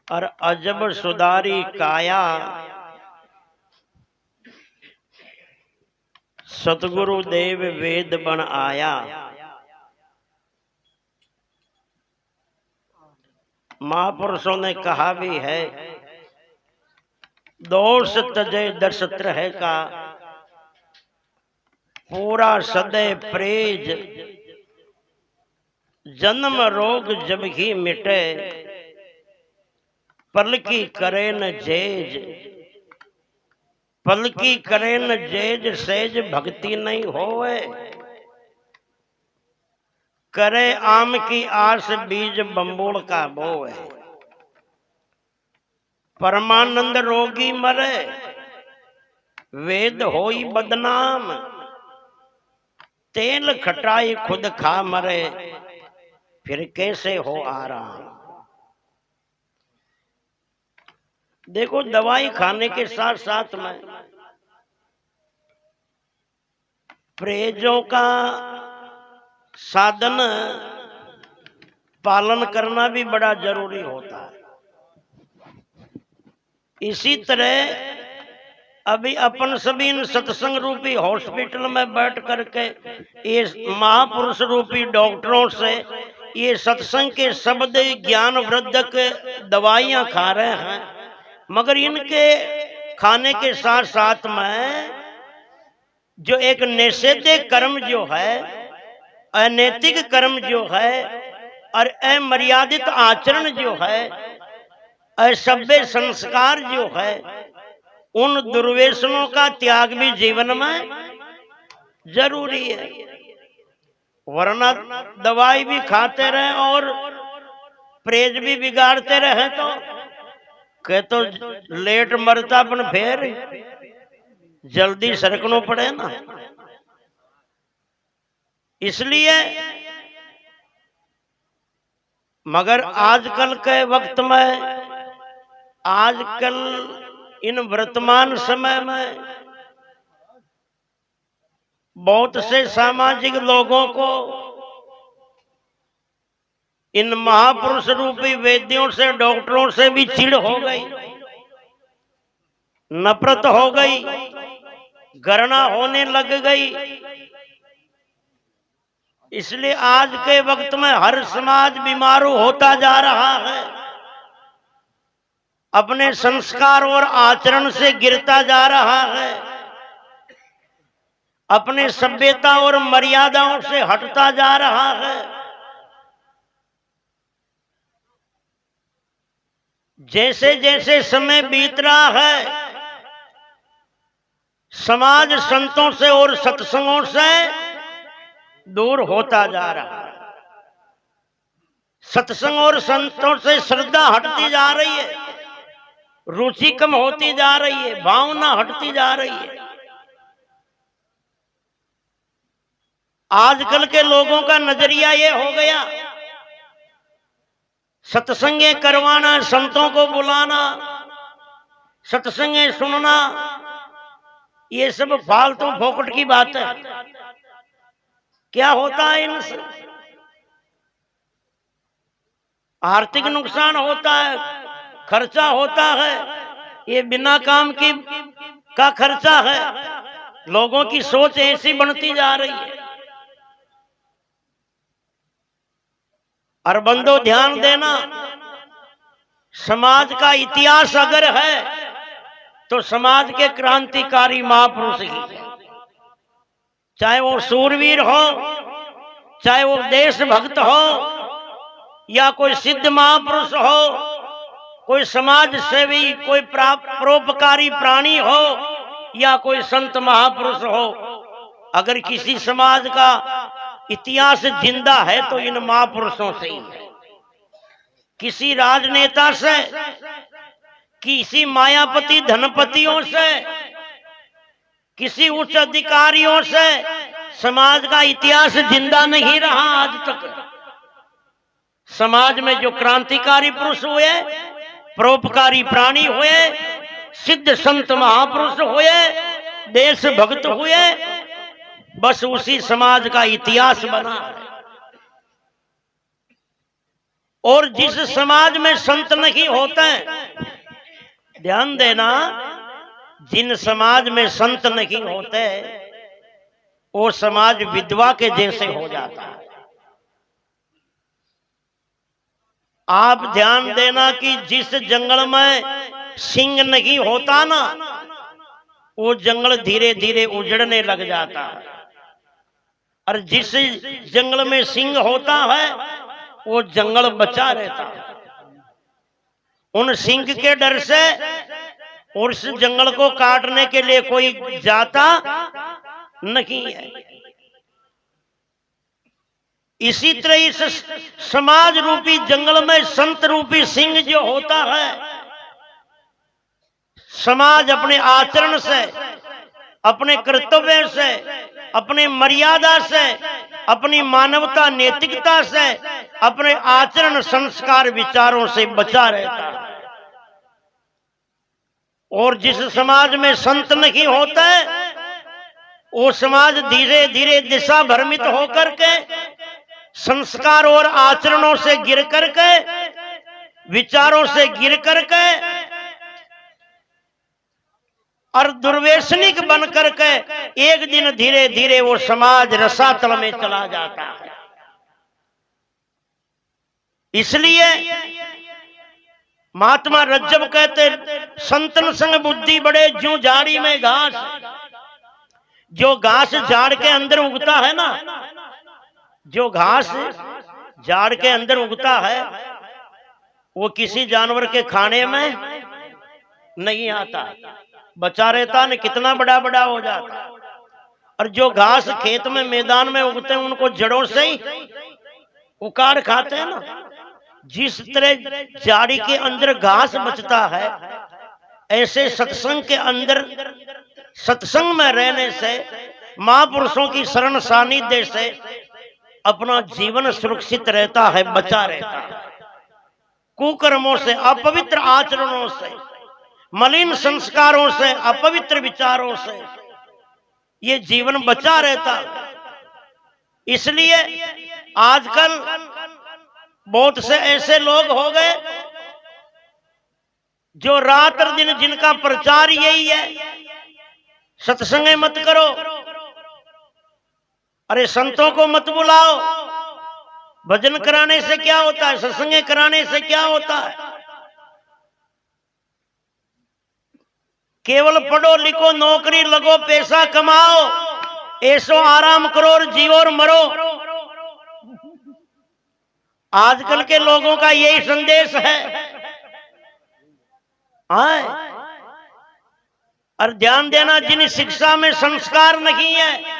और अजब सुधारी काया, सतगुरु देव वेद बन आया। महापुरुषों ने कहा भी है, दोष तजय दर्श त्रह का, पूरा सदै प्रेज, जन्म रोग जब ही मिटे, पलकी करे न जेज, पलकी करे न जेज, सेज भक्ति नहीं होवे, करे आम की आस बीज बम्बोड़ का बोए। परमानंद रोगी मरे, वेद होई बदनाम, तेल खटाई खुद खा मरे, फिर कैसे हो आराम। देखो, दवाई खाने के साथ साथ में परहेजों का साधन पालन करना भी बड़ा जरूरी होता है। इसी तरह अभी अपन सभी इन सत्संग रूपी हॉस्पिटल में बैठ करके ये महापुरुष रूपी डॉक्टरों से ये सत्संग के शब्द ज्ञान वृद्धक दवाइयां खा रहे हैं, मगर इनके खाने के साथ साथ में जो एक निषेध्य कर्म जो है, अनैतिक कर्म जो है और अमर्यादित आचरण जो है, असभ्य संस्कार जो है, उन दुर्व्यसनों का त्याग भी जीवन में जरूरी है। वरना दवाई भी खाते रहे और परहेज भी बिगाड़ते रहे तो लेट मरता अपन फिर जल्दी सरकनो पड़े ना। इसलिए मगर आजकल के वक्त में, आजकल इन वर्तमान समय में बहुत से सामाजिक लोगों को इन महापुरुष रूपी वैद्यों से, डॉक्टरों से भी चिढ़ हो गई, नफरत हो गई, घृणा होने लग गई। इसलिए आज के वक्त में हर समाज बीमार होता जा रहा है, अपने संस्कार और आचरण से गिरता जा रहा है, अपने सभ्यता और मर्यादाओं से हटता जा रहा है। जैसे जैसे समय बीत रहा है, समाज संतों से और सत्संगों से दूर होता जा रहा है। सत्संग और संतों से श्रद्धा हटती जा रही है, रुचि कम होती जा रही है, भावना हटती जा रही है। आजकल के लोगों का नजरिया ये हो गया, सत्संगे करवाना, संतों को बुलाना, सत्संगे सुनना, ये सब फालतू फोकट की बात है। क्या होता है इनसे? आर्थिक नुकसान होता है, खर्चा होता है, ये बिना काम की का खर्चा है। लोगों की सोच ऐसी बनती जा रही है। और बंदो ध्यान देना, समाज का इतिहास अगर है तो समाज के क्रांतिकारी महापुरुष ही है। चाहे वो सूरवीर हो, चाहे वो देशभक्त हो, या कोई सिद्ध महापुरुष हो, कोई समाज सेवी, कोई परोपकारी प्राणी हो, या कोई संत महापुरुष हो। अगर किसी समाज का इतिहास जिंदा है तो इन महापुरुषों से ही है। किसी राजनेता से, किसी मायापति धनपतियों से, किसी उच्च अधिकारियों से समाज का इतिहास जिंदा नहीं रहा आज तक। समाज में जो क्रांतिकारी पुरुष हुए, परोपकारी प्राणी हुए, सिद्ध संत महापुरुष हुए, देशभक्त हुए, बस उसी समाज का इतिहास बना है। और जिस समाज में संत नहीं होते, ध्यान देना, जिन समाज में संत नहीं होते वो समाज विधवा के जैसे हो जाता है। आप ध्यान देना कि जिस जंगल में सिंह नहीं होता ना, वो जंगल धीरे धीरे उजड़ने लग जाता है, और जिस जंगल में सिंह होता है वो जंगल बचा रहता है। उन सिंह के डर से और उस जंगल को काटने के लिए कोई जाता नहीं है। इसी तरह इस समाज रूपी जंगल में संत रूपी सिंह जो होता है, समाज अपने आचरण से, अपने कर्तव्य से, अपने मर्यादा से, अपनी मानवता नैतिकता से, अपने आचरण संस्कार विचारों से बचा रहता है। और जिस समाज में संत नहीं होता वो समाज धीरे धीरे दिशा भ्रमित होकर के, संस्कार और आचरणों से गिर करके, विचारों से गिर करके और दुर्व्यसनिक बन करके एक दिन धीरे धीरे वो समाज रसातल में चला जाता है। इसलिए महात्मा रज्जब कहते, संतन संग बुद्धि बढ़े ज्यों झाड़ी में घास। जो घास झाड़ के अंदर उगता है ना, जो घास झाड़ के अंदर उगता है वो किसी जानवर के खाने में नहीं आता, बचा रहता न, कितना बड़ा बड़ा हो जाता। और जो घास खेत में मैदान में उगते हैं उनको जड़ों से ही उखाड़ खाते हैं ना। जिस तरह झाड़ी के अंदर घास बचता है, ऐसे सत्संग के अंदर, सत्संग में रहने से, महापुरुषों की शरण सानिध्य से अपना जीवन सुरक्षित रहता है, बचा रहता है। कुकर्मों से, अपवित्र आचरणों से, मलिन संस्कारों से, अपवित्र विचारों से ये जीवन बचा रहता है। इसलिए आजकल बहुत से ऐसे लोग हो गए जो रात और दिन, जिनका प्रचार यही है, सत्संग मत करो, अरे संतों को मत बुलाओ, भजन कराने से क्या होता है, सत्संग कराने से क्या होता है, केवल पढ़ो लिखो, नौकरी लगो, पैसा कमाओ, ऐसो आराम करो और जियो और मरो। आजकल के लोगों का यही संदेश है। और ध्यान देना, जिन शिक्षा में संस्कार नहीं है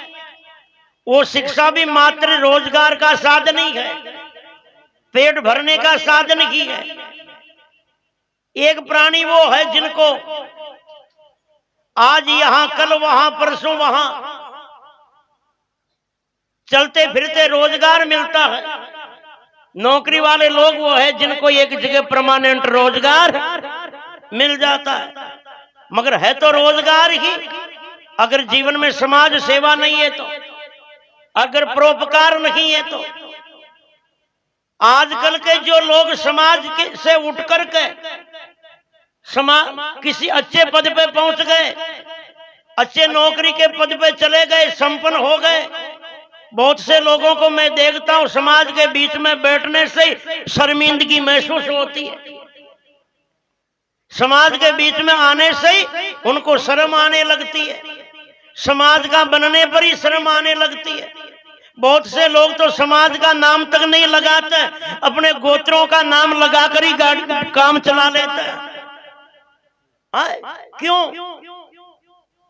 वो शिक्षा भी मात्र रोजगार का साधन ही है, पेट भरने का साधन ही है। एक प्राणी वो है जिनको आज यहां, कल वहां, परसों वहां चलते फिरते रोजगार मिलता है। नौकरी वाले लोग वो है जिनको एक जगह परमानेंट रोजगार मिल जाता है, मगर है तो रोजगार ही। अगर जीवन में समाज सेवा नहीं है तो, अगर परोपकार नहीं है तो, आजकल के जो लोग समाज के से उठ करके किसी अच्छे पद पे पहुंच गए, अच्छे नौकरी के पद पे चले गए, संपन्न हो गए, बहुत से लोगों को मैं देखता हूं समाज के बीच में बैठने से शर्मिंदगी महसूस होती है। समाज के बीच में आने से ही उनको शर्म आने लगती है, समाज का बनने पर ही शर्म आने लगती है। बहुत से लोग तो समाज का नाम तक नहीं लगाते, अपने गोत्रों का नाम लगाकर ही काम चला लेते हैं। क्यों?